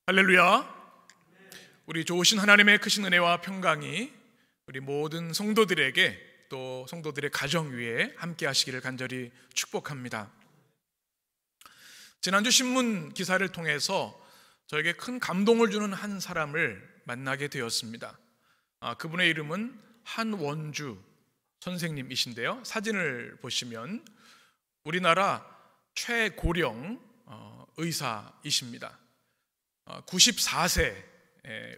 할렐루야. 우리 좋으신 하나님의 크신 은혜와 평강이 우리 모든 성도들에게 또 성도들의 가정 위에 함께 하시기를 간절히 축복합니다. 지난주 신문 기사를 통해서 저에게 큰 감동을 주는 한 사람을 만나게 되었습니다. 그분의 이름은 한원주 선생님이신데요, 사진을 보시면 우리나라 최고령 의사이십니다. 94세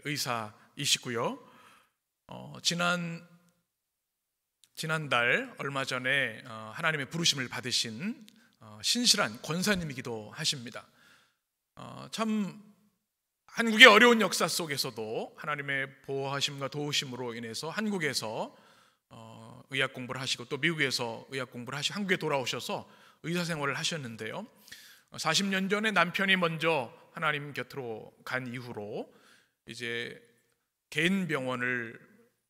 의사이시고요. 지난달 얼마 전에 하나님의 부르심을 받으신 신실한 권사님이기도 하십니다. 참 한국의 어려운 역사 속에서도 하나님의 보호하심과 도우심으로 인해서 한국에서 의학 공부를 하시고 또 미국에서 의학 공부를 하시고 한국에 돌아오셔서 의사 생활을 하셨는데요, 40년 전에 남편이 먼저 하나님 곁으로 간 이후로 이제 개인 병원을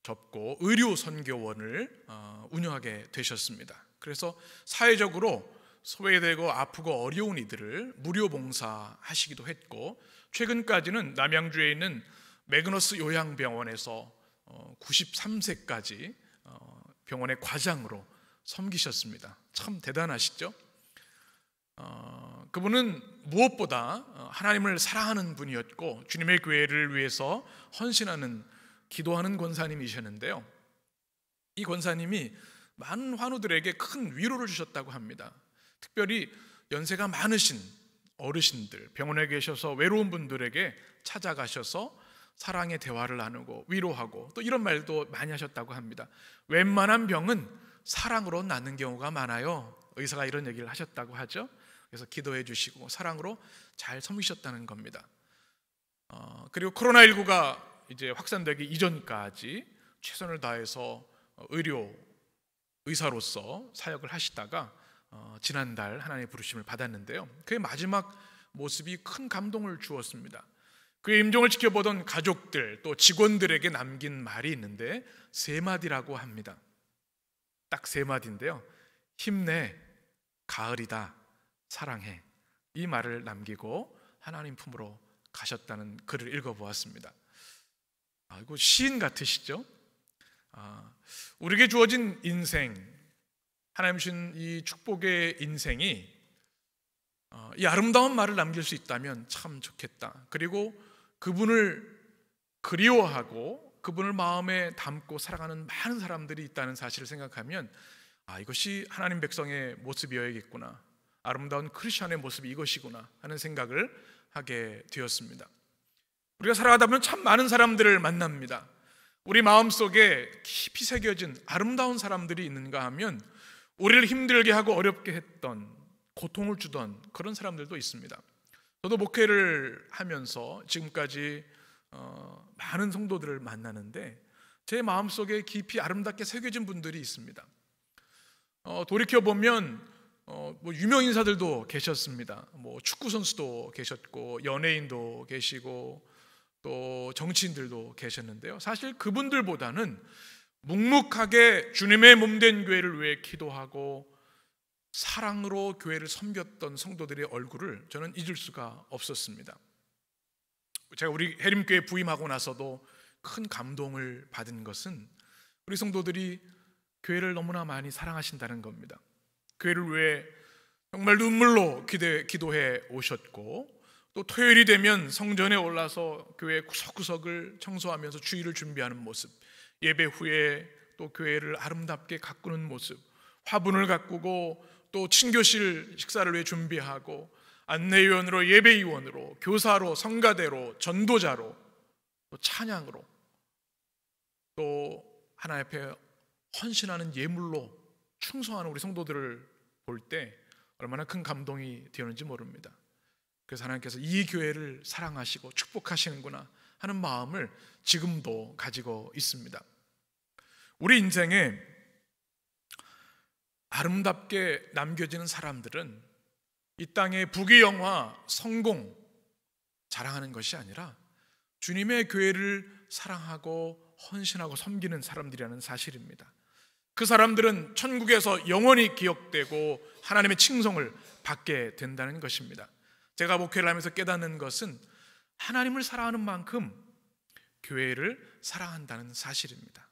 접고 의료 선교원을 운영하게 되셨습니다. 그래서 사회적으로 소외되고 아프고 어려운 이들을 무료 봉사하시기도 했고, 최근까지는 남양주에 있는 매그너스 요양병원에서 93세까지 병원의 과장으로 섬기셨습니다. 참 대단하시죠? 그분은 무엇보다 하나님을 사랑하는 분이었고 주님의 교회를 위해서 헌신하는 기도하는 권사님이셨는데요, 이 권사님이 많은 환우들에게 큰 위로를 주셨다고 합니다. 특별히 연세가 많으신 어르신들, 병원에 계셔서 외로운 분들에게 찾아가셔서 사랑의 대화를 나누고 위로하고 또 이런 말도 많이 하셨다고 합니다. 웬만한 병은 사랑으로 낫는 경우가 많아요. 의사가 이런 얘기를 하셨다고 하죠. 그래서 기도해 주시고 사랑으로 잘 섬기셨다는 겁니다. 그리고 코로나19가 이제 확산되기 이전까지 최선을 다해서 의사로서 사역을 하시다가 지난달 하나님의 부르심을 받았는데요, 그의 마지막 모습이 큰 감동을 주었습니다. 그의 임종을 지켜보던 가족들 또 직원들에게 남긴 말이 있는데 3마디라고 합니다. 딱 3마디인데요, 힘내, 가을이다, 사랑해, 이 말을 남기고 하나님 품으로 가셨다는 글을 읽어보았습니다. 이거 시인 같으시죠? 우리에게 주어진 인생, 하나님 주신 이 축복의 인생이 이 아름다운 말을 남길 수 있다면 참 좋겠다. 그리고 그분을 그리워하고 그분을 마음에 담고 살아가는 많은 사람들이 있다는 사실을 생각하면 이것이 하나님 백성의 모습이어야겠구나, 아름다운 크리스천의 모습이 이것이구나 하는 생각을 하게 되었습니다. 우리가 살아가다 보면 참 많은 사람들을 만납니다. 우리 마음속에 깊이 새겨진 아름다운 사람들이 있는가 하면 우리를 힘들게 하고 어렵게 했던, 고통을 주던 그런 사람들도 있습니다. 저도 목회를 하면서 지금까지 많은 성도들을 만나는데 제 마음속에 깊이 아름답게 새겨진 분들이 있습니다. 돌이켜보면 유명 인사들도 계셨습니다. 축구 선수도 계셨고 연예인도 계시고 또 정치인들도 계셨는데요, 사실 그분들보다는 묵묵하게 주님의 몸된 교회를 위해 기도하고 사랑으로 교회를 섬겼던 성도들의 얼굴을 저는 잊을 수가 없었습니다. 제가 우리 해림교회 부임하고 나서도 큰 감동을 받은 것은 우리 성도들이 교회를 너무나 많이 사랑하신다는 겁니다. 교회를 위해 정말 눈물로 기도해 오셨고, 또 토요일이 되면 성전에 올라서 교회 구석구석을 청소하면서 주일을 준비하는 모습, 예배 후에 또 교회를 아름답게 가꾸는 모습, 화분을 가꾸고 또 친교실 식사를 위해 준비하고 안내위원으로, 예배위원으로, 교사로, 성가대로, 전도자로, 또 찬양으로, 또 하나님 앞에 헌신하는 예물로 충성하는 우리 성도들을 볼 때 얼마나 큰 감동이 되었는지 모릅니다. 그래서 하나님께서 이 교회를 사랑하시고 축복하시는구나 하는 마음을 지금도 가지고 있습니다. 우리 인생에 아름답게 남겨지는 사람들은 이 땅의 부귀영화, 성공 자랑하는 것이 아니라 주님의 교회를 사랑하고 헌신하고 섬기는 사람들이라는 사실입니다. 그 사람들은 천국에서 영원히 기억되고 하나님의 칭송을 받게 된다는 것입니다. 제가 목회를 하면서 깨닫는 것은 하나님을 사랑하는 만큼 교회를 사랑한다는 사실입니다.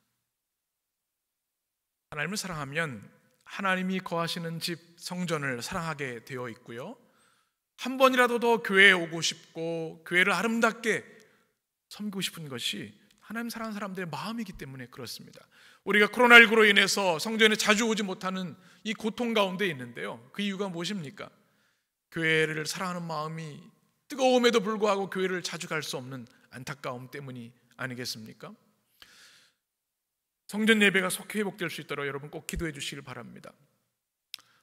하나님을 사랑하면 하나님이 거하시는 집 성전을 사랑하게 되어 있고요, 한 번이라도 더 교회에 오고 싶고 교회를 아름답게 섬기고 싶은 것이 하나님 사랑하는 사람들의 마음이기 때문에 그렇습니다. 우리가 코로나19로 인해서 성전에 자주 오지 못하는 이 고통 가운데 있는데요, 그 이유가 무엇입니까? 교회를 사랑하는 마음이 뜨거움에도 불구하고 교회를 자주 갈 수 없는 안타까움 때문이 아니겠습니까? 성전 예배가 속히 회복될 수 있도록 여러분 꼭 기도해 주시길 바랍니다.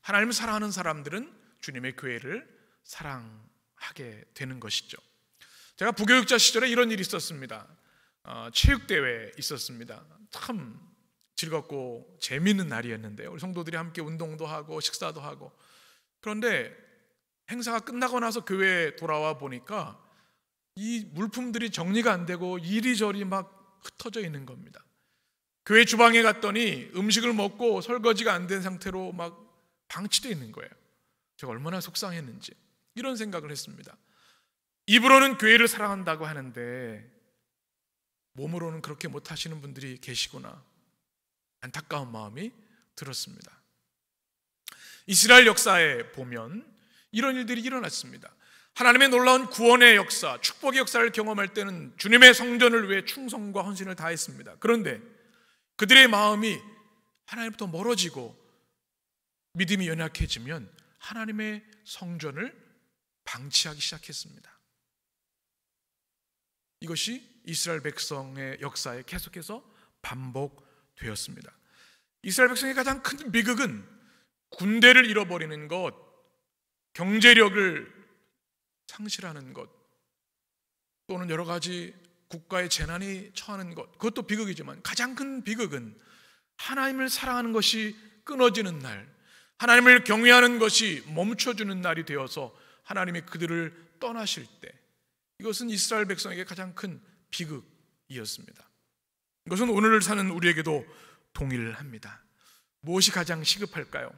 하나님을 사랑하는 사람들은 주님의 교회를 사랑하게 되는 것이죠. 제가 부교육자 시절에 이런 일이 있었습니다. 체육대회 있었습니다. 참 즐겁고 재미있는 날이었는데요, 우리 성도들이 함께 운동도 하고 식사도 하고. 그런데 행사가 끝나고 나서 교회에 돌아와 보니까 이 물품들이 정리가 안 되고 이리저리 막 흩어져 있는 겁니다. 교회 주방에 갔더니 음식을 먹고 설거지가 안 된 상태로 막 방치되어 있는 거예요. 제가 얼마나 속상했는지 이런 생각을 했습니다. 입으로는 교회를 사랑한다고 하는데 몸으로는 그렇게 못하시는 분들이 계시구나, 안타까운 마음이 들었습니다. 이스라엘 역사에 보면 이런 일들이 일어났습니다. 하나님의 놀라운 구원의 역사, 축복의 역사를 경험할 때는 주님의 성전을 위해 충성과 헌신을 다했습니다. 그런데 그들의 마음이 하나님부터 멀어지고 믿음이 연약해지면 하나님의 성전을 방치하기 시작했습니다. 이것이 이스라엘 백성의 역사에 계속해서 반복되었습니다. 이스라엘 백성의 가장 큰 비극은 군대를 잃어버리는 것, 경제력을 상실하는 것, 또는 여러 가지 국가의 재난이 처하는 것, 그것도 비극이지만 가장 큰 비극은 하나님을 사랑하는 것이 끊어지는 날, 하나님을 경외하는 것이 멈춰주는 날이 되어서 하나님이 그들을 떠나실 때, 이것은 이스라엘 백성에게 가장 큰 비극이었습니다. 이것은 오늘을 사는 우리에게도 동일합니다. 무엇이 가장 시급할까요?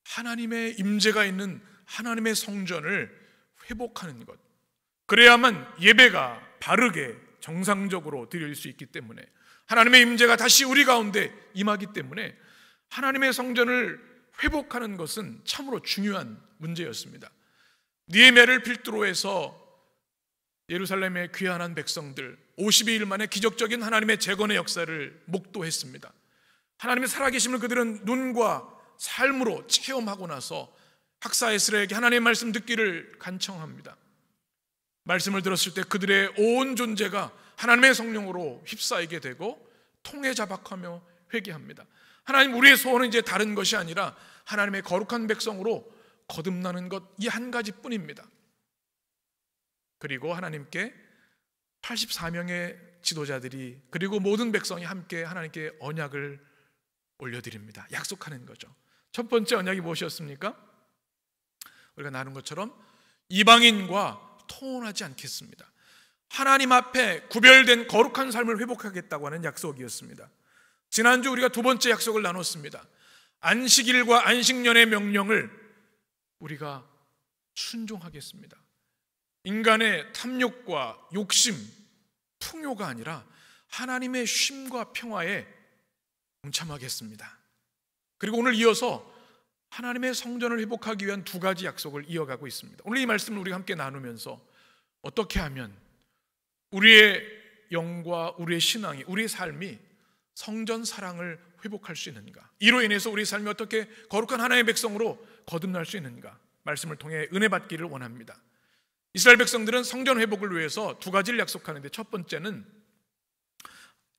하나님의 임재가 있는 하나님의 성전을 회복하는 것, 그래야만 예배가 바르게 정상적으로 드릴 수 있기 때문에, 하나님의 임재가 다시 우리 가운데 임하기 때문에 하나님의 성전을 회복하는 것은 참으로 중요한 문제였습니다. 느헤미야를 필두로 해서 예루살렘의 귀환한 백성들 52일 만에 기적적인 하나님의 재건의 역사를 목도했습니다. 하나님의 살아계심을 그들은 눈과 삶으로 체험하고 나서 학사 에스라에게 하나님의 말씀 듣기를 간청합니다. 말씀을 들었을 때 그들의 온 존재가 하나님의 성령으로 휩싸이게 되고 통에 자박하며 회개합니다. 하나님, 우리의 소원은 이제 다른 것이 아니라 하나님의 거룩한 백성으로 거듭나는 것, 이 한 가지뿐입니다. 그리고 하나님께 84명의 지도자들이, 그리고 모든 백성이 함께 하나님께 언약을 올려드립니다. 약속하는 거죠. 첫 번째 언약이 무엇이었습니까? 우리가 나눈 것처럼 이방인과 통혼하지 않겠습니다. 하나님 앞에 구별된 거룩한 삶을 회복하겠다고 하는 약속이었습니다. 지난주 우리가 두 번째 약속을 나눴습니다. 안식일과 안식년의 명령을 우리가 순종하겠습니다. 인간의 탐욕과 욕심, 풍요가 아니라 하나님의 쉼과 평화에 동참하겠습니다. 그리고 오늘 이어서 하나님의 성전을 회복하기 위한 두 가지 약속을 이어가고 있습니다. 오늘 이 말씀을 우리가 함께 나누면서 어떻게 하면 우리의 영과 우리의 신앙이, 우리의 삶이 성전 사랑을 회복할 수 있는가, 이로 인해서 우리의 삶이 어떻게 거룩한 하나님의 백성으로 거듭날 수 있는가, 말씀을 통해 은혜 받기를 원합니다. 이스라엘 백성들은 성전 회복을 위해서 두 가지를 약속하는데, 첫 번째는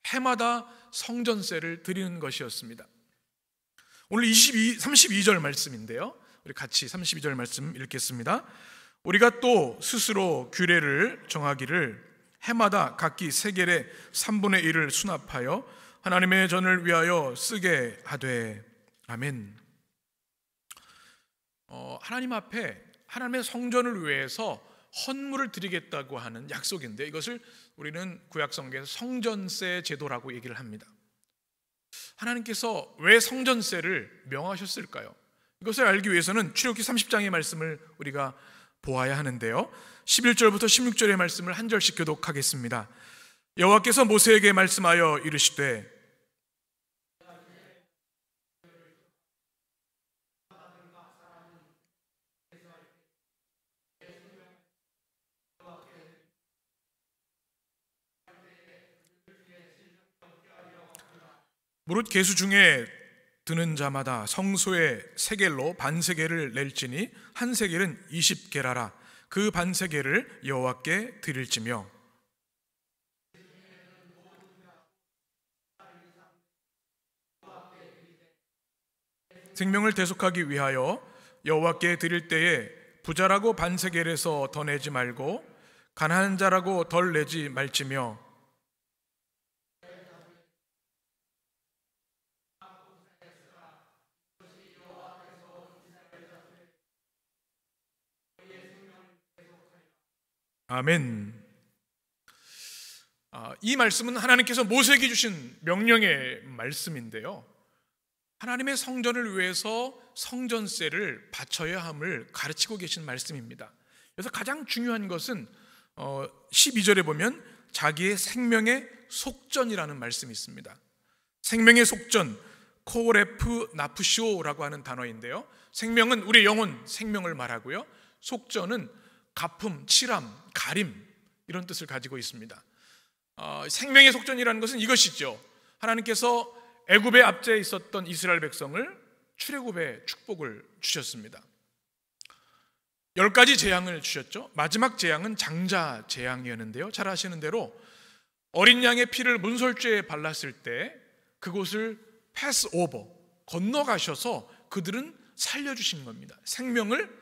해마다 성전세를 드리는 것이었습니다. 오늘 32절 말씀인데요, 우리 같이 32절 말씀 읽겠습니다. 우리가 또 스스로 규례를 정하기를 해마다 각기 세겔의 3분의 1을 수납하여 하나님의 전을 위하여 쓰게 하되. 아멘. 하나님 앞에 하나님의 성전을 위해서 헌물을 드리겠다고 하는 약속인데, 이것을 우리는 구약성경에서 성전세 제도라고 얘기를 합니다. 하나님께서 왜 성전세를 명하셨을까요? 이것을 알기 위해서는 출애굽기 30장의 말씀을 우리가 보아야 하는데요. 11절부터 16절의 말씀을 한 절씩 교독하겠습니다. 여호와께서 모세에게 말씀하여 이르시되 무릇 계수 중에 드는 자마다 성소의 세겔로 반세겔을 낼지니 한 세겔은 20게라라. 그 반세겔을 여호와께 드릴지며 생명을 대속하기 위하여 여호와께 드릴 때에 부자라고 반세겔에서 더 내지 말고 가난한 자라고 덜 내지 말지며 아멘. 이 말씀은 하나님께서 모세에게 주신 명령의 말씀인데요, 하나님의 성전을 위해서 성전세를 바쳐야 함을 가르치고 계신 말씀입니다. 그래서 가장 중요한 것은 12절에 보면 자기의 생명의 속전이라는 말씀이 있습니다. 생명의 속전, 코레프 나프시오라고 하는 단어인데요, 생명은 우리 영혼 생명을 말하고요, 속전은 가품, 칠함, 가림 이런 뜻을 가지고 있습니다. 생명의 속전이라는 것은 이것이죠. 하나님께서 애굽의 압제에 있었던 이스라엘 백성을 출애굽의 축복을 주셨습니다. 10가지 재앙을 주셨죠. 마지막 재앙은 장자 재앙이었는데요, 잘 아시는 대로 어린 양의 피를 문설주에 발랐을 때 그곳을 패스 오버, 건너가셔서 그들은 살려주신 겁니다. 생명을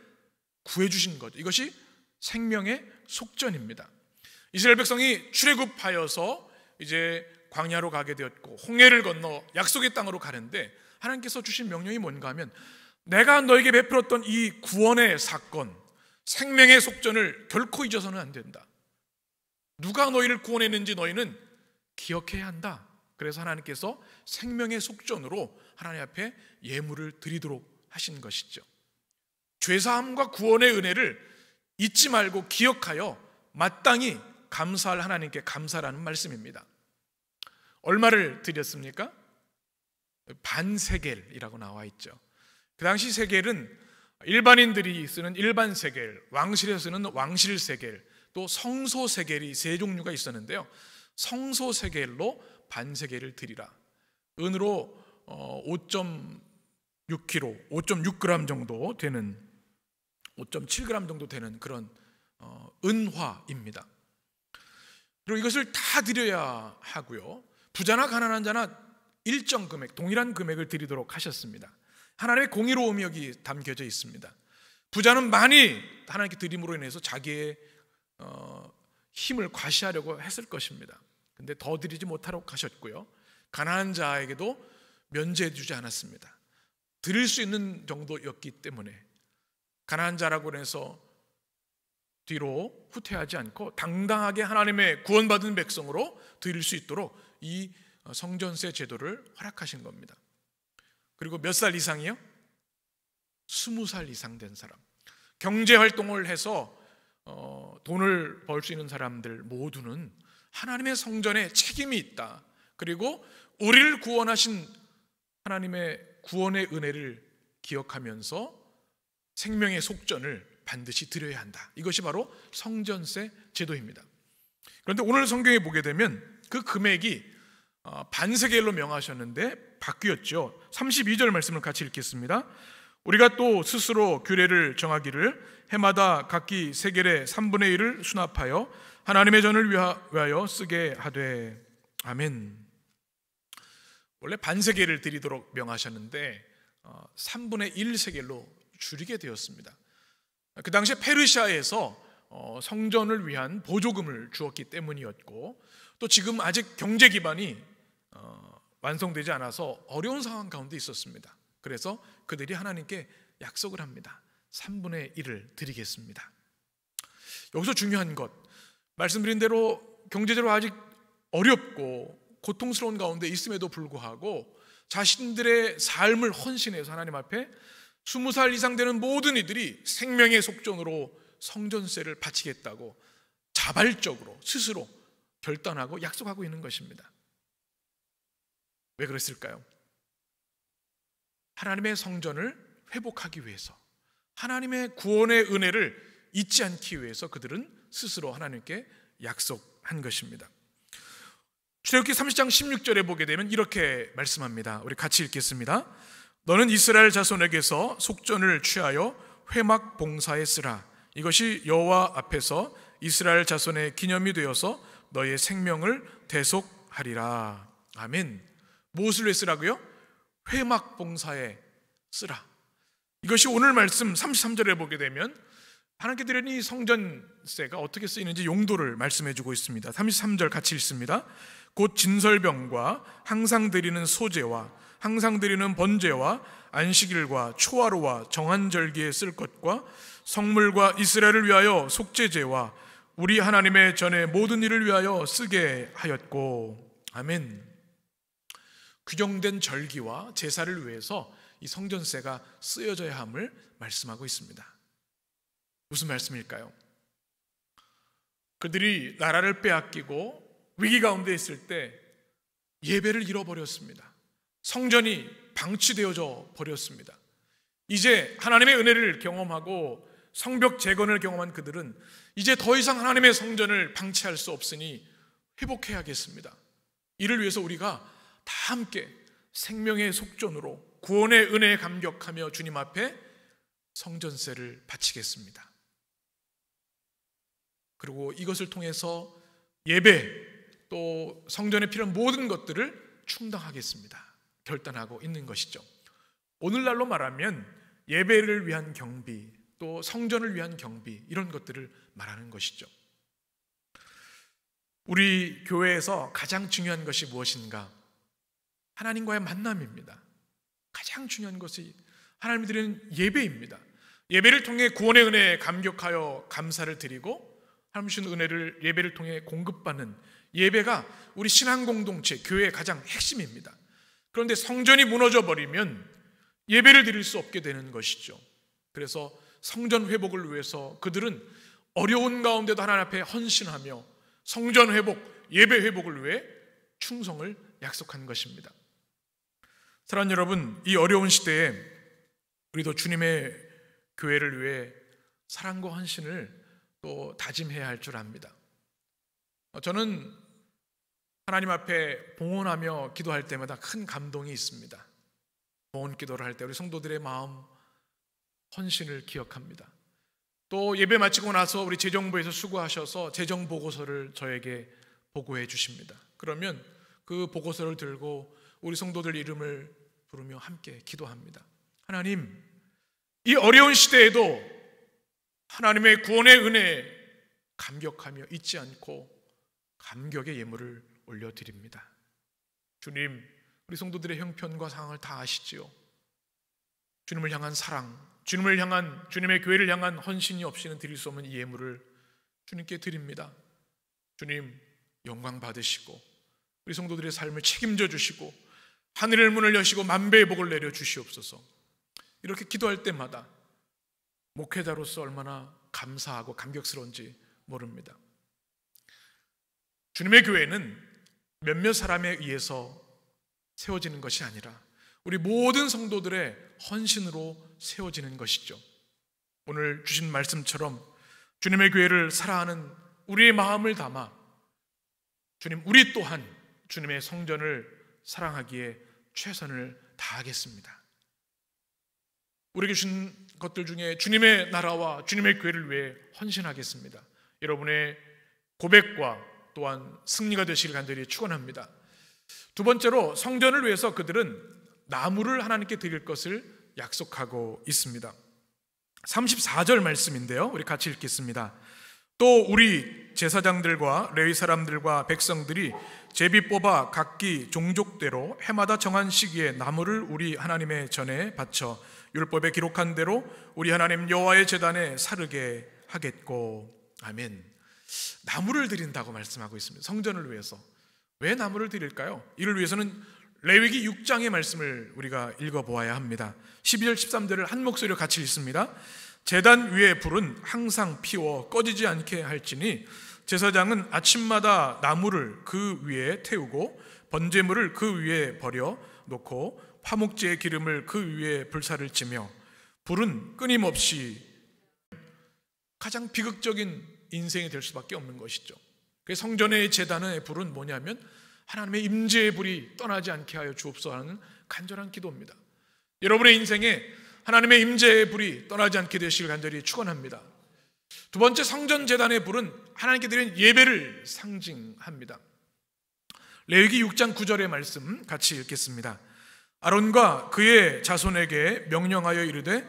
구해주신 거죠. 이것이 생명의 속전입니다. 이스라엘 백성이 출애굽하여서 이제 광야로 가게 되었고 홍해를 건너 약속의 땅으로 가는데 하나님께서 주신 명령이 뭔가 하면 내가 너에게 베풀었던 이 구원의 사건, 생명의 속전을 결코 잊어서는 안 된다. 누가 너희를 구원했는지 너희는 기억해야 한다. 그래서 하나님께서 생명의 속전으로 하나님 앞에 예물을 드리도록 하신 것이죠. 죄사함과 구원의 은혜를 잊지 말고 기억하여 마땅히 감사할 하나님께 감사라는 말씀입니다. 얼마를 드렸습니까? 반세겔이라고 나와 있죠. 그 당시 세겔은 일반인들이 쓰는 일반 세겔, 왕실에서 쓰는 왕실 세겔, 또 성소 세겔이 세 종류가 있었는데요, 성소 세겔로 반세겔을 드리라. 은으로 5.6kg, 5.6g 정도 되는, 5.7g 정도 되는 그런 은화입니다. 그리고 이것을 다 드려야 하고요, 부자나 가난한 자나 일정 금액, 동일한 금액을 드리도록 하셨습니다. 하나님의 공의로움이 여기 담겨져 있습니다. 부자는 많이 하나님께 드림으로 인해서 자기의 힘을 과시하려고 했을 것입니다. 근데 더 드리지 못하도록 하셨고요, 가난한 자에게도 면제해 주지 않았습니다. 드릴 수 있는 정도였기 때문에 가난한 자라고 해서 뒤로 후퇴하지 않고 당당하게 하나님의 구원받은 백성으로 드릴 수 있도록 이 성전세 제도를 허락하신 겁니다. 그리고 몇 살 이상이요? 20살 이상 된 사람, 경제활동을 해서 돈을 벌 수 있는 사람들 모두는 하나님의 성전에 책임이 있다. 그리고 우리를 구원하신 하나님의 구원의 은혜를 기억하면서 생명의 속전을 반드시 드려야 한다. 이것이 바로 성전세 제도입니다. 그런데 오늘 성경에 보게 되면 그 금액이 반세겔로 명하셨는데 바뀌었죠. 32절 말씀을 같이 읽겠습니다. 우리가 또 스스로 규례를 정하기를 해마다 각기 세겔의 3분의 1을 수납하여 하나님의 전을 위하여 쓰게 하되. 아멘. 원래 반세겔을 드리도록 명하셨는데 3분의 1 세겔로 줄이게 되었습니다. 그 당시에 페르시아에서 성전을 위한 보조금을 주었기 때문이었고, 또 지금 아직 경제 기반이 완성되지 않아서 어려운 상황 가운데 있었습니다. 그래서 그들이 하나님께 약속을 합니다. 3분의 1을 드리겠습니다. 여기서 중요한 것, 말씀드린 대로 경제적으로 아직 어렵고 고통스러운 가운데 있음에도 불구하고 자신들의 삶을 헌신해서 하나님 앞에 20살 이상 되는 모든 이들이 생명의 속전으로 성전세를 바치겠다고 자발적으로 스스로 결단하고 약속하고 있는 것입니다. 왜 그랬을까요? 하나님의 성전을 회복하기 위해서, 하나님의 구원의 은혜를 잊지 않기 위해서 그들은 스스로 하나님께 약속한 것입니다. 출애굽기 30장 16절에 보게 되면 이렇게 말씀합니다. 우리 같이 읽겠습니다. 너는 이스라엘 자손에게서 속전을 취하여 회막 봉사에 쓰라. 이것이 여호와 앞에서 이스라엘 자손의 기념이 되어서 너의 생명을 대속하리라. 아멘. 무엇을 위해 쓰라고요? 회막 봉사에 쓰라. 이것이 오늘 말씀 33절에 보게 되면 하나님께 드리는 이 성전세가 어떻게 쓰이는지 용도를 말씀해 주고 있습니다. 33절 같이 읽습니다. 곧 진설병과 항상 드리는 소제와 항상 드리는 번제와 안식일과 초하루와 정한 절기에 쓸 것과 성물과 이스라엘을 위하여 속죄제와 우리 하나님의 전에 모든 일을 위하여 쓰게 하였고. 아멘. 규정된 절기와 제사를 위해서 이 성전세가 쓰여져야 함을 말씀하고 있습니다. 무슨 말씀일까요? 그들이 나라를 빼앗기고 위기 가운데 있을 때 예배를 잃어버렸습니다. 성전이 방치되어져 버렸습니다. 이제 하나님의 은혜를 경험하고 성벽 재건을 경험한 그들은 이제 더 이상 하나님의 성전을 방치할 수 없으니 회복해야겠습니다. 이를 위해서 우리가 다 함께 생명의 속전으로 구원의 은혜에 감격하며 주님 앞에 성전세를 바치겠습니다. 그리고 이것을 통해서 예배 또 성전에 필요한 모든 것들을 충당하겠습니다. 결단하고 있는 것이죠. 오늘날로 말하면 예배를 위한 경비 또 성전을 위한 경비, 이런 것들을 말하는 것이죠. 우리 교회에서 가장 중요한 것이 무엇인가? 하나님과의 만남입니다. 가장 중요한 것이 하나님이 드리는 예배입니다. 예배를 통해 구원의 은혜에 감격하여 감사를 드리고 하나님 주신 은혜를 예배를 통해 공급받는 예배가 우리 신앙 공동체, 교회의 가장 핵심입니다. 그런데 성전이 무너져 버리면 예배를 드릴 수 없게 되는 것이죠. 그래서 성전 회복을 위해서 그들은 어려운 가운데도 하나님 앞에 헌신하며 성전 회복, 예배 회복을 위해 충성을 약속한 것입니다. 사랑하는 여러분, 이 어려운 시대에 우리도 주님의 교회를 위해 사랑과 헌신을 또 다짐해야 할 줄 압니다. 저는 하나님 앞에 봉헌하며 기도할 때마다 큰 감동이 있습니다. 봉헌 기도를 할 때 우리 성도들의 마음, 헌신을 기억합니다. 또 예배 마치고 나서 우리 재정부에서 수고하셔서 재정 보고서를 저에게 보고해 주십니다. 그러면 그 보고서를 들고 우리 성도들 이름을 부르며 함께 기도합니다. 하나님, 이 어려운 시대에도 하나님의 구원의 은혜에 감격하며 잊지 않고 감격의 예물을 올려드립니다. 주님, 우리 성도들의 형편과 상황을 다 아시지요. 주님을 향한 사랑, 주님을 향한, 주님의 교회를 향한 헌신이 없이는 드릴 수 없는 이 예물을 주님께 드립니다. 주님, 영광 받으시고 우리 성도들의 삶을 책임져 주시고 하늘의 문을 여시고 만배의 복을 내려 주시옵소서. 이렇게 기도할 때마다 목회자로서 얼마나 감사하고 감격스러운지 모릅니다. 주님의 교회는 몇몇 사람에 의해서 세워지는 것이 아니라 우리 모든 성도들의 헌신으로 세워지는 것이죠. 오늘 주신 말씀처럼 주님의 교회를 사랑하는 우리의 마음을 담아 주님, 우리 또한 주님의 성전을 사랑하기에 최선을 다하겠습니다. 우리에게 주신 것들 중에 주님의 나라와 주님의 교회를 위해 헌신하겠습니다. 여러분의 고백과 또한 승리가 되시길 간절히 축원합니다. 두 번째로, 성전을 위해서 그들은 나무를 하나님께 드릴 것을 약속하고 있습니다. 34절 말씀인데요, 우리 같이 읽겠습니다. 또 우리 제사장들과 레위 사람들과 백성들이 제비 뽑아 각기 종족대로 해마다 정한 시기에 나무를 우리 하나님의 전에 바쳐 율법에 기록한 대로 우리 하나님 여호와의 제단에 사르게 하겠고. 아멘. 나무를 드린다고 말씀하고 있습니다. 성전을 위해서. 왜 나무를 드릴까요? 이를 위해서는 레위기 6장의 말씀을 우리가 읽어보아야 합니다. 12절 13절을 한 목소리로 같이 읽습니다. 제단 위에 불은 항상 피워 꺼지지 않게 할지니 제사장은 아침마다 나무를 그 위에 태우고 번제물을 그 위에 버려 놓고 화목제의 기름을 그 위에 불사를 지며 불은 끊임없이 가장 비극적인 인생이 될 수밖에 없는 것이죠. 성전의 제단의 불은 뭐냐면 하나님의 임재의 불이 떠나지 않게 하여 주옵소서 하는 간절한 기도입니다. 여러분의 인생에 하나님의 임재의 불이 떠나지 않게 되시길 간절히 축원합니다. 두 번째, 성전 제단의 불은 하나님께 드리는 예배를 상징합니다. 레위기 6장 9절의 말씀 같이 읽겠습니다. 아론과 그의 자손에게 명령하여 이르되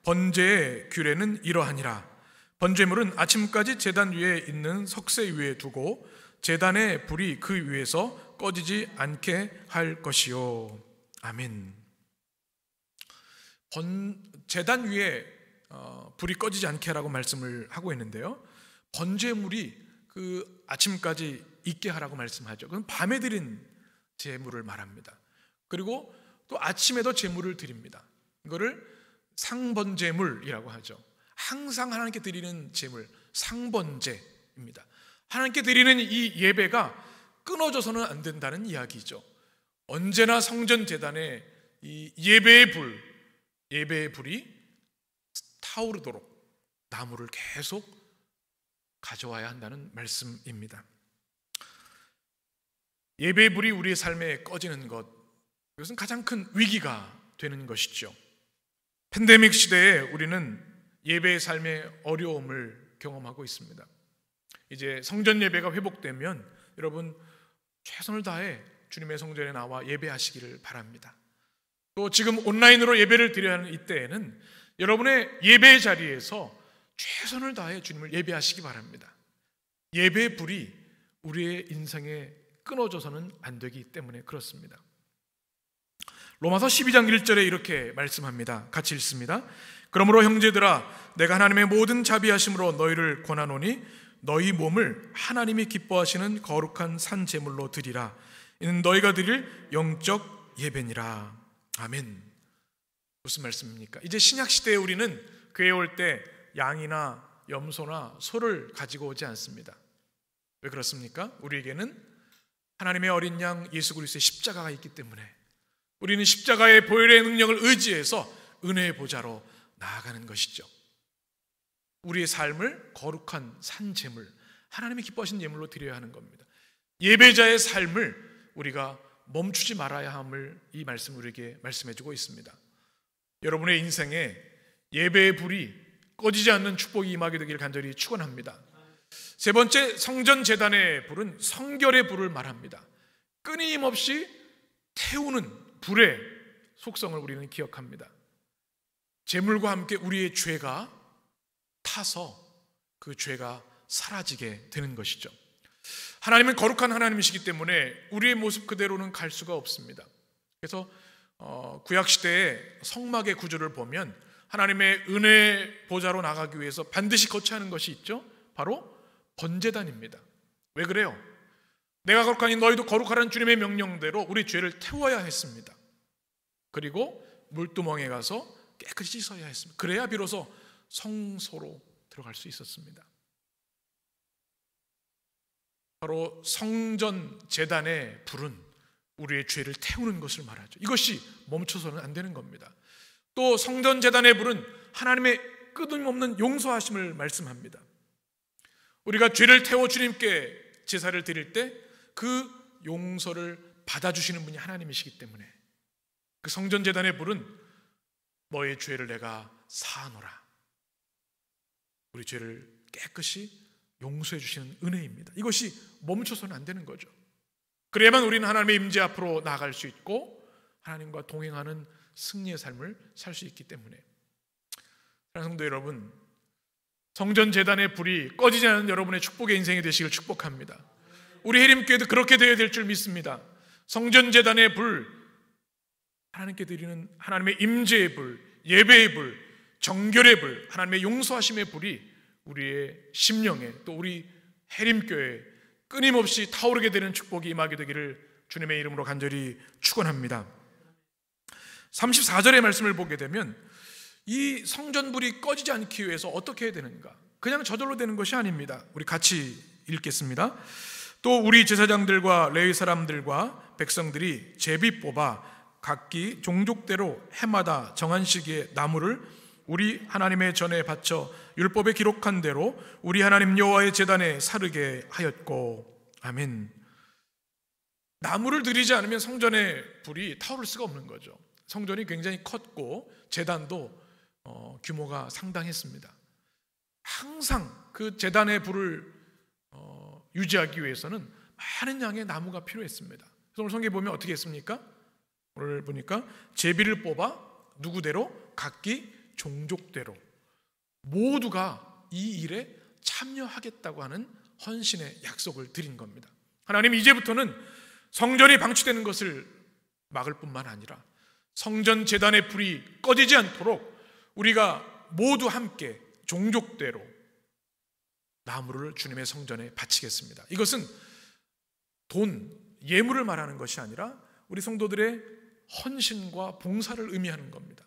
번제의 규례는 이러하니라. 번제물은 아침까지 제단 위에 있는 석쇠 위에 두고 제단의 불이 그 위에서 꺼지지 않게 할 것이요. 아멘. 제단 위에 불이 꺼지지 않게 하라고 말씀을 하고 있는데요, 번제물이 그 아침까지 있게 하라고 말씀하죠. 그건 밤에 드린 제물을 말합니다. 그리고 또 아침에도 제물을 드립니다. 이거를 상번제물이라고 하죠. 항상 하나님께 드리는 제물, 상번제입니다. 하나님께 드리는 이 예배가 끊어져서는 안 된다는 이야기죠. 언제나 성전 제단에 이 예배의 불이 타오르도록 나무를 계속 가져와야 한다는 말씀입니다. 예배의 불이 우리의 삶에 꺼지는 것, 이것은 가장 큰 위기가 되는 것이죠. 팬데믹 시대에 우리는 예배의 삶의 어려움을 경험하고 있습니다. 이제 성전 예배가 회복되면 여러분 최선을 다해 주님의 성전에 나와 예배하시기를 바랍니다. 또 지금 온라인으로 예배를 드려야 하는 이때에는 여러분의 예배의 자리에서 최선을 다해 주님을 예배하시기 바랍니다. 예배의 불이 우리의 인생에 끊어져서는 안 되기 때문에 그렇습니다. 로마서 12장 1절에 이렇게 말씀합니다. 같이 읽습니다. 그러므로 형제들아, 내가 하나님의 모든 자비하심으로 너희를 권하노니 너희 몸을 하나님이 기뻐하시는 거룩한 산 제물로 드리라. 이는 너희가 드릴 영적 예배니라. 아멘. 무슨 말씀입니까? 이제 신약 시대에 우리는 교회에 올 때 양이나 염소나 소를 가지고 오지 않습니다. 왜 그렇습니까? 우리에게는 하나님의 어린 양 예수 그리스도의 십자가가 있기 때문에 우리는 십자가의 보혈의 능력을 의지해서 은혜의 보좌로 나아가는 것이죠. 우리의 삶을 거룩한 산 제물, 하나님이 기뻐하시는 예물로 드려야 하는 겁니다. 예배자의 삶을 우리가 멈추지 말아야 함을 이 말씀 우리에게 말씀해주고 있습니다. 여러분의 인생에 예배의 불이 꺼지지 않는 축복이 임하게 되기를 간절히 축원합니다. 세 번째, 성전 제단의 불은 성결의 불을 말합니다. 끊임없이 태우는 불의 속성을 우리는 기억합니다. 제물과 함께 우리의 죄가 타서 그 죄가 사라지게 되는 것이죠. 하나님은 거룩한 하나님이시기 때문에 우리의 모습 그대로는 갈 수가 없습니다. 그래서 구약시대의 성막의 구조를 보면 하나님의 은혜 보좌로 나가기 위해서 반드시 거쳐야 하는 것이 있죠. 바로 번제단입니다. 왜 그래요? 내가 거룩하니 너희도 거룩하라는 주님의 명령대로 우리 죄를 태워야 했습니다. 그리고 물두멍에 가서 깨끗이 씻어야 했습니다. 그래야 비로소 성소로 들어갈 수 있었습니다. 바로 성전 제단의 불은 우리의 죄를 태우는 것을 말하죠. 이것이 멈춰서는 안 되는 겁니다. 또 성전 제단의 불은 하나님의 끊임없는 용서하심을 말씀합니다. 우리가 죄를 태워 주님께 제사를 드릴 때 그 용서를 받아주시는 분이 하나님이시기 때문에 그 성전 제단의 불은 너의 죄를 내가 사하노라, 우리 죄를 깨끗이 용서해 주시는 은혜입니다. 이것이 멈춰서는 안 되는 거죠. 그래야만 우리는 하나님의 임재 앞으로 나아갈 수 있고 하나님과 동행하는 승리의 삶을 살 수 있기 때문에, 사랑하는 성도 여러분, 성전 제단의 불이 꺼지지 않는 여러분의 축복의 인생이 되시길 축복합니다. 우리 해림교회도 그렇게 되어야 될 줄 믿습니다. 성전 제단의 불, 하나님께 드리는 하나님의 임재의 불, 예배의 불, 정결의 불, 하나님의 용서하심의 불이 우리의 심령에 또 우리 해림교회에 끊임없이 타오르게 되는 축복이 임하게 되기를 주님의 이름으로 간절히 축원합니다. 34절의 말씀을 보게 되면 이 성전불이 꺼지지 않기 위해서 어떻게 해야 되는가? 그냥 저절로 되는 것이 아닙니다. 우리 같이 읽겠습니다. 또 우리 제사장들과 레위 사람들과 백성들이 제비 뽑아 각기 종족대로 해마다 정한 시기에 나무를 우리 하나님의 전에 바쳐 율법에 기록한 대로 우리 하나님 여호와의 제단에 사르게 하였고. 아멘. 나무를 들이지 않으면 성전의 불이 타오를 수가 없는 거죠. 성전이 굉장히 컸고 제단도 규모가 상당했습니다. 항상 그 제단의 불을 유지하기 위해서는 많은 양의 나무가 필요했습니다. 그래서 오늘 성경에 보면 어떻게 했습니까? 오늘 보니까 제비를 뽑아 누구대로? 각기 종족대로 모두가 이 일에 참여하겠다고 하는 헌신의 약속을 드린 겁니다. 하나님, 이제부터는 성전이 방치되는 것을 막을 뿐만 아니라 성전 제단의 불이 꺼지지 않도록 우리가 모두 함께 종족대로 나무를 주님의 성전에 바치겠습니다. 이것은 돈, 예물을 말하는 것이 아니라 우리 성도들의 헌신과 봉사를 의미하는 겁니다.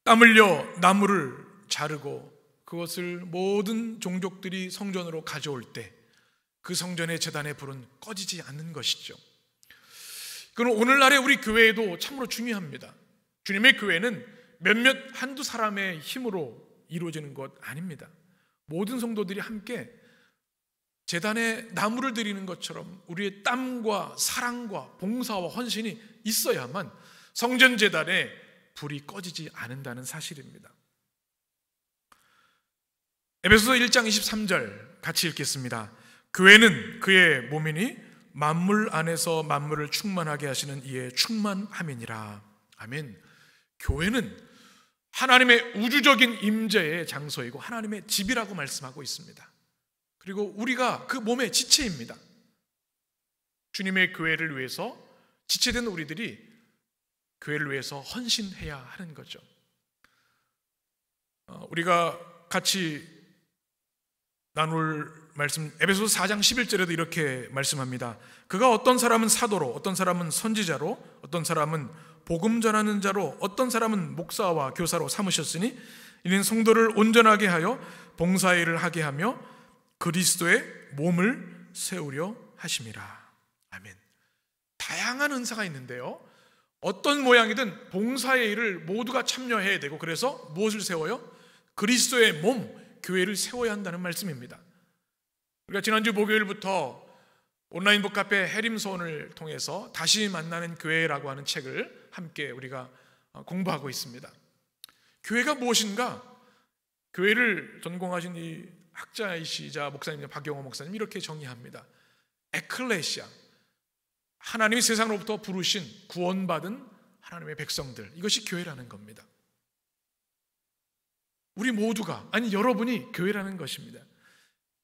땀 흘려 나무를 자르고 그것을 모든 종족들이 성전으로 가져올 때 그 성전의 제단의 불은 꺼지지 않는 것이죠. 그건 오늘날의 우리 교회에도 참으로 중요합니다. 주님의 교회는 몇몇 한두 사람의 힘으로 이루어지는 것 아닙니다. 모든 성도들이 함께 제단에 나무를 드리는 것처럼 우리의 땀과 사랑과 봉사와 헌신이 있어야만 성전 제단에 불이 꺼지지 않는다는 사실입니다. 에베소서 1장 23절 같이 읽겠습니다. 교회는 그의 몸이니 만물 안에서 만물을 충만하게 하시는 이의 충만함이니라. 아멘. 교회는 하나님의 우주적인 임재의 장소이고 하나님의 집이라고 말씀하고 있습니다. 그리고 우리가 그 몸의 지체입니다. 주님의 교회를 위해서 지체된 우리들이 교회를 위해서 헌신해야 하는 거죠. 우리가 같이 나눌 말씀, 에베소서 4장 11절에도 이렇게 말씀합니다. 그가 어떤 사람은 사도로, 어떤 사람은 선지자로, 어떤 사람은 복음 전하는 자로, 어떤 사람은 목사와 교사로 삼으셨으니 이는 성도를 온전하게 하여 봉사의 일을 하게 하며 그리스도의 몸을 세우려 하심이라. 아멘. 다양한 은사가 있는데요, 어떤 모양이든 봉사의 일을 모두가 참여해야 되고, 그래서 무엇을 세워요? 그리스도의 몸, 교회를 세워야 한다는 말씀입니다. 우리가 지난주 목요일부터 온라인 북카페 해림소원을 통해서 다시 만나는 교회라고 하는 책을 함께 우리가 공부하고 있습니다. 교회가 무엇인가? 교회를 전공하신 이 학자이시자 목사님 박영호 목사님 이렇게 정의합니다. 에클레시아, 하나님이 세상으로부터 부르신 구원받은 하나님의 백성들, 이것이 교회라는 겁니다. 우리 모두가, 아니 여러분이 교회라는 것입니다.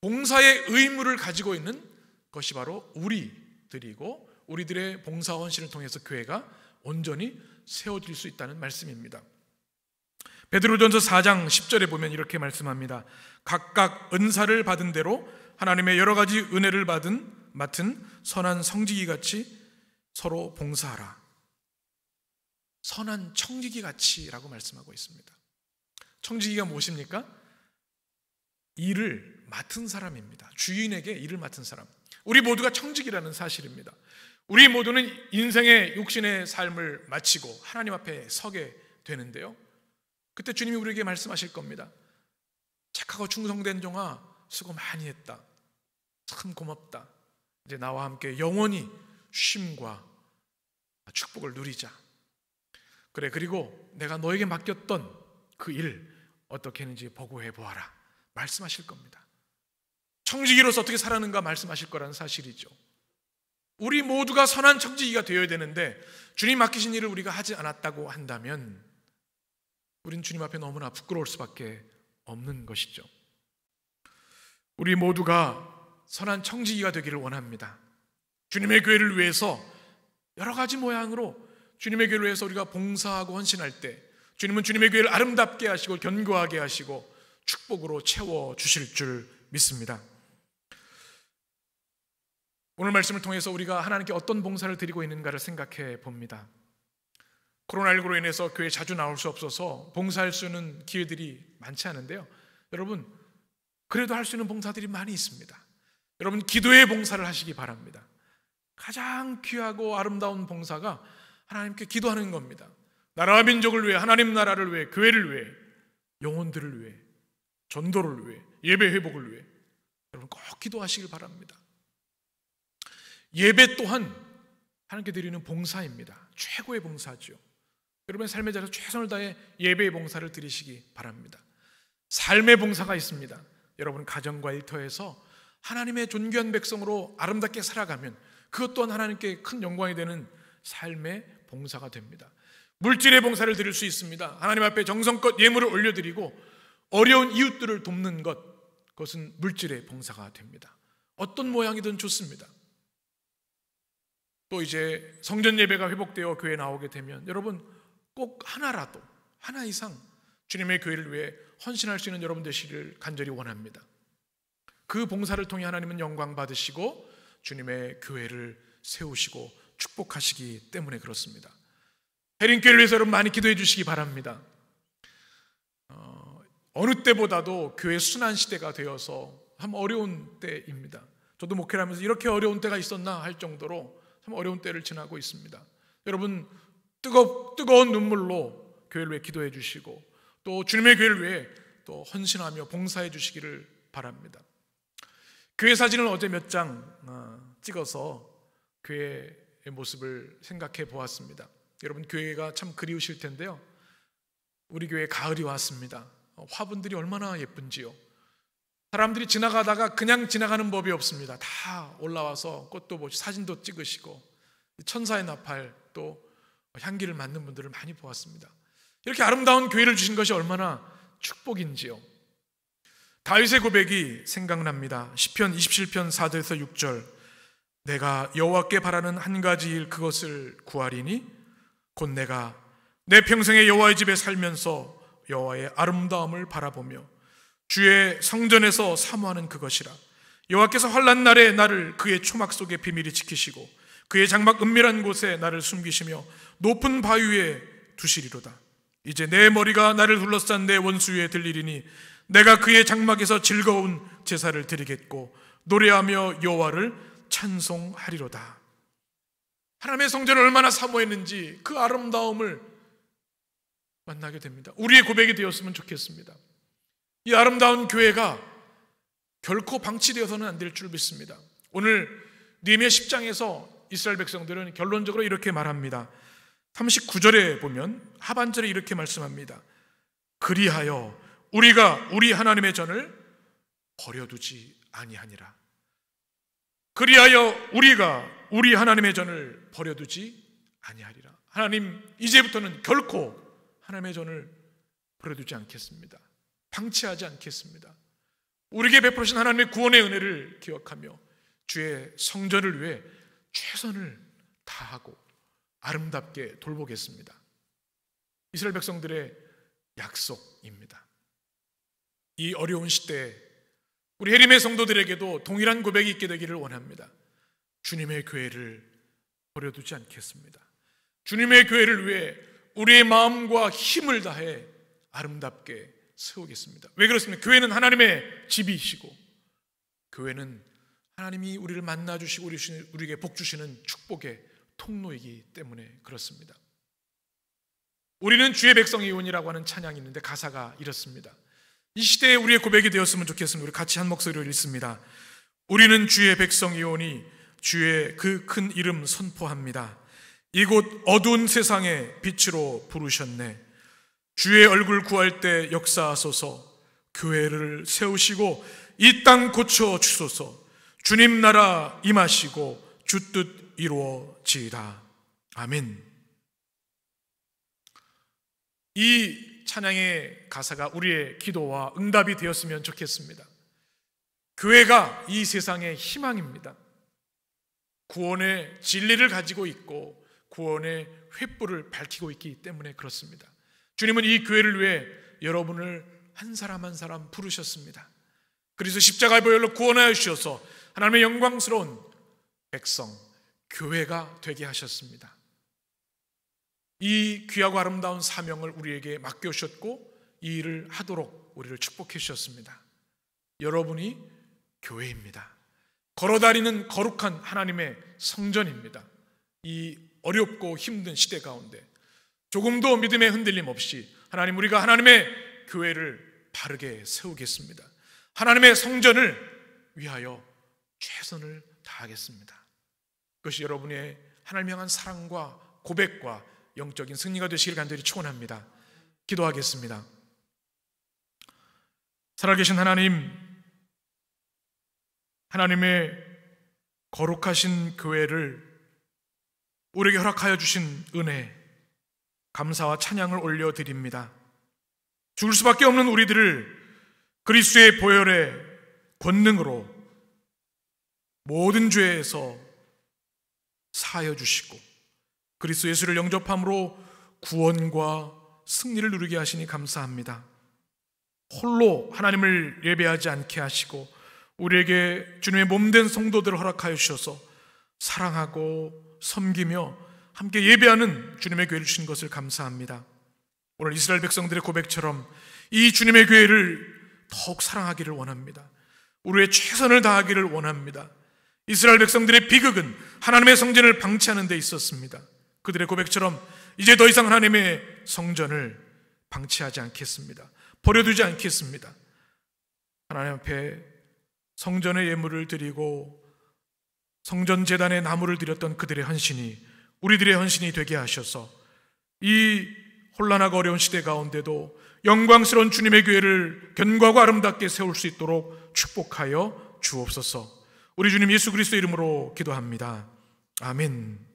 봉사의 의무를 가지고 있는 것이 바로 우리들이고, 우리들의 봉사 헌신을 통해서 교회가 온전히 세워질 수 있다는 말씀입니다. 베드로전서 4장 10절에 보면 이렇게 말씀합니다. 각각 은사를 받은 대로 하나님의 여러 가지 은혜를 맡은 선한 성지기 같이 서로 봉사하라. 선한 청지기 같이라고 말씀하고 있습니다. 청지기가 무엇입니까? 일을 맡은 사람입니다. 주인에게 일을 맡은 사람. 우리 모두가 청지기라는 사실입니다. 우리 모두는 인생의 육신의 삶을 마치고 하나님 앞에 서게 되는데요, 그때 주님이 우리에게 말씀하실 겁니다. 착하고 충성된 종아, 수고 많이 했다. 참 고맙다. 이제 나와 함께 영원히 쉼과 축복을 누리자. 그래, 그리고 내가 너에게 맡겼던 그 일 어떻게 했는지 보고해 보아라. 말씀하실 겁니다. 청지기로서 어떻게 살았는가 말씀하실 거라는 사실이죠. 우리 모두가 선한 청지기가 되어야 되는데 주님 맡기신 일을 우리가 하지 않았다고 한다면 우린 주님 앞에 너무나 부끄러울 수밖에 없는 것이죠. 우리 모두가 선한 청지기가 되기를 원합니다. 주님의 교회를 위해서 여러 가지 모양으로 주님의 교회를 위해서 우리가 봉사하고 헌신할 때 주님은 주님의 교회를 아름답게 하시고 견고하게 하시고 축복으로 채워주실 줄 믿습니다. 오늘 말씀을 통해서 우리가 하나님께 어떤 봉사를 드리고 있는가를 생각해 봅니다. 코로나19로 인해서 교회 자주 나올 수 없어서 봉사할 수 있는 기회들이 많지 않은데요, 여러분 그래도 할 수 있는 봉사들이 많이 있습니다. 여러분 기도의 봉사를 하시기 바랍니다. 가장 귀하고 아름다운 봉사가 하나님께 기도하는 겁니다. 나라와 민족을 위해, 하나님 나라를 위해, 교회를 위해, 영혼들을 위해, 전도를 위해, 예배 회복을 위해 여러분 꼭 기도하시길 바랍니다. 예배 또한 하나님께 드리는 봉사입니다. 최고의 봉사죠. 여러분의 삶의 자리에서 최선을 다해 예배의 봉사를 드리시기 바랍니다. 삶의 봉사가 있습니다. 여러분 가정과 일터에서 하나님의 존귀한 백성으로 아름답게 살아가면 그것 또한 하나님께 큰 영광이 되는 삶의 봉사가 됩니다. 물질의 봉사를 드릴 수 있습니다. 하나님 앞에 정성껏 예물을 올려드리고 어려운 이웃들을 돕는 것, 그것은 물질의 봉사가 됩니다. 어떤 모양이든 좋습니다. 또 이제 성전 예배가 회복되어 교회에 나오게 되면 여러분 꼭 하나라도, 하나 이상 주님의 교회를 위해 헌신할 수 있는 여러분 되시기를 간절히 원합니다. 그 봉사를 통해 하나님은 영광 받으시고 주님의 교회를 세우시고 축복하시기 때문에 그렇습니다. 해림교회를 위해서 여러분 많이 기도해 주시기 바랍니다. 어느 때보다도 교회 순환 시대가 되어서 참 어려운 때입니다. 저도 목회를 하면서 이렇게 어려운 때가 있었나 할 정도로 참 어려운 때를 지나고 있습니다. 여러분 뜨거운 눈물로 교회를 위해 기도해 주시고 또 주님의 교회를 위해 또 헌신하며 봉사해 주시기를 바랍니다. 교회 사진을 어제 몇 장 찍어서 교회의 모습을 생각해 보았습니다. 여러분 교회가 참 그리우실 텐데요, 우리 교회 가을이 왔습니다. 화분들이 얼마나 예쁜지요. 사람들이 지나가다가 그냥 지나가는 법이 없습니다. 다 올라와서 꽃도 보시고 사진도 찍으시고 천사의 나팔 또 향기를 맡는 분들을 많이 보았습니다. 이렇게 아름다운 교회를 주신 것이 얼마나 축복인지요. 다윗의 고백이 생각납니다. 시편 27편 4절에서 6절. 내가 여호와께 바라는 한 가지 일, 그것을 구하리니 곧 내가 내 평생에 여호와의 집에 살면서 여호와의 아름다움을 바라보며 주의 성전에서 사모하는 그것이라. 여호와께서 환난 날에 나를 그의 초막 속에 비밀히 지키시고 그의 장막 은밀한 곳에 나를 숨기시며 높은 바위 위에 두시리로다. 이제 내 머리가 나를 둘러싼 내 원수 위에 들리리니 내가 그의 장막에서 즐거운 제사를 드리겠고 노래하며 여호와를 찬송하리로다. 하나님의 성전을 얼마나 사모했는지 그 아름다움을 만나게 됩니다. 우리의 고백이 되었으면 좋겠습니다. 이 아름다운 교회가 결코 방치되어서는 안 될 줄 믿습니다. 오늘 느헤미야 10장에서 이스라엘 백성들은 결론적으로 이렇게 말합니다. 39절에 보면 하반절에 이렇게 말씀합니다. 그리하여 우리가 우리 하나님의 전을 버려두지 아니하니라. 그리하여 우리가 우리 하나님의 전을 버려두지 아니하리라. 하나님 이제부터는 결코 하나님의 전을 버려두지 않겠습니다. 방치하지 않겠습니다. 우리에게 베푸신 하나님의 구원의 은혜를 기억하며 주의 성전을 위해 최선을 다하고 아름답게 돌보겠습니다. 이스라엘 백성들의 약속입니다. 이 어려운 시대에 우리 해림의 성도들에게도 동일한 고백이 있게 되기를 원합니다. 주님의 교회를 버려두지 않겠습니다. 주님의 교회를 위해 우리의 마음과 힘을 다해 아름답게 세우겠습니다. 왜 그렇습니까? 교회는 하나님의 집이시고 교회는 하나님이 우리를 만나주시고 우리에게 복 주시는 축복의 통로이기 때문에 그렇습니다. 우리는 주의 백성이온이라고 하는 찬양이 있는데 가사가 이렇습니다. 이 시대에 우리의 고백이 되었으면 좋겠습니다. 우리 같이 한 목소리로 읽습니다. 우리는 주의 백성이오니 주의 그 큰 이름 선포합니다. 이곳 어두운 세상에 빛으로 부르셨네. 주의 얼굴 구할 때 역사하소서. 교회를 세우시고 이 땅 고쳐 주소서. 주님 나라 임하시고 주 뜻 이루어지이다. 아멘. 이 찬양의 가사가 우리의 기도와 응답이 되었으면 좋겠습니다. 교회가 이 세상의 희망입니다. 구원의 진리를 가지고 있고 구원의 횃불을 밝히고 있기 때문에 그렇습니다. 주님은 이 교회를 위해 여러분을 한 사람 한 사람 부르셨습니다. 그래서 십자가의 보혈로 구원하여 주셔서 하나님의 영광스러운 백성, 교회가 되게 하셨습니다. 이 귀하고 아름다운 사명을 우리에게 맡겨주셨고 이 일을 하도록 우리를 축복해 주셨습니다. 여러분이 교회입니다. 걸어다니는 거룩한 하나님의 성전입니다. 이 어렵고 힘든 시대 가운데 조금도 믿음의 흔들림 없이 하나님, 우리가 하나님의 교회를 바르게 세우겠습니다. 하나님의 성전을 위하여 최선을 다하겠습니다. 그것이 여러분의 하나님 향한 사랑과 고백과 영적인 승리가 되시길 간절히 축원합니다. 기도하겠습니다. 살아계신 하나님, 하나님의 거룩하신 교회를 우리에게 허락하여 주신 은혜, 감사와 찬양을 올려드립니다. 죽을 수밖에 없는 우리들을 그리스도의 보혈의 권능으로 모든 죄에서 사하여 주시고 그리스도 예수를 영접함으로 구원과 승리를 누리게 하시니 감사합니다. 홀로 하나님을 예배하지 않게 하시고 우리에게 주님의 몸된 성도들을 허락하여 주셔서 사랑하고 섬기며 함께 예배하는 주님의 교회를 주신 것을 감사합니다. 오늘 이스라엘 백성들의 고백처럼 이 주님의 교회를 더욱 사랑하기를 원합니다. 우리의 최선을 다하기를 원합니다. 이스라엘 백성들의 비극은 하나님의 성전을 방치하는 데 있었습니다. 그들의 고백처럼 이제 더 이상 하나님의 성전을 방치하지 않겠습니다. 버려두지 않겠습니다. 하나님 앞에 성전의 예물을 드리고 성전 제단에 나무를 드렸던 그들의 헌신이 우리들의 헌신이 되게 하셔서 이 혼란하고 어려운 시대 가운데도 영광스러운 주님의 교회를 견고하고 아름답게 세울 수 있도록 축복하여 주옵소서. 우리 주님 예수 그리스도 이름으로 기도합니다. 아멘.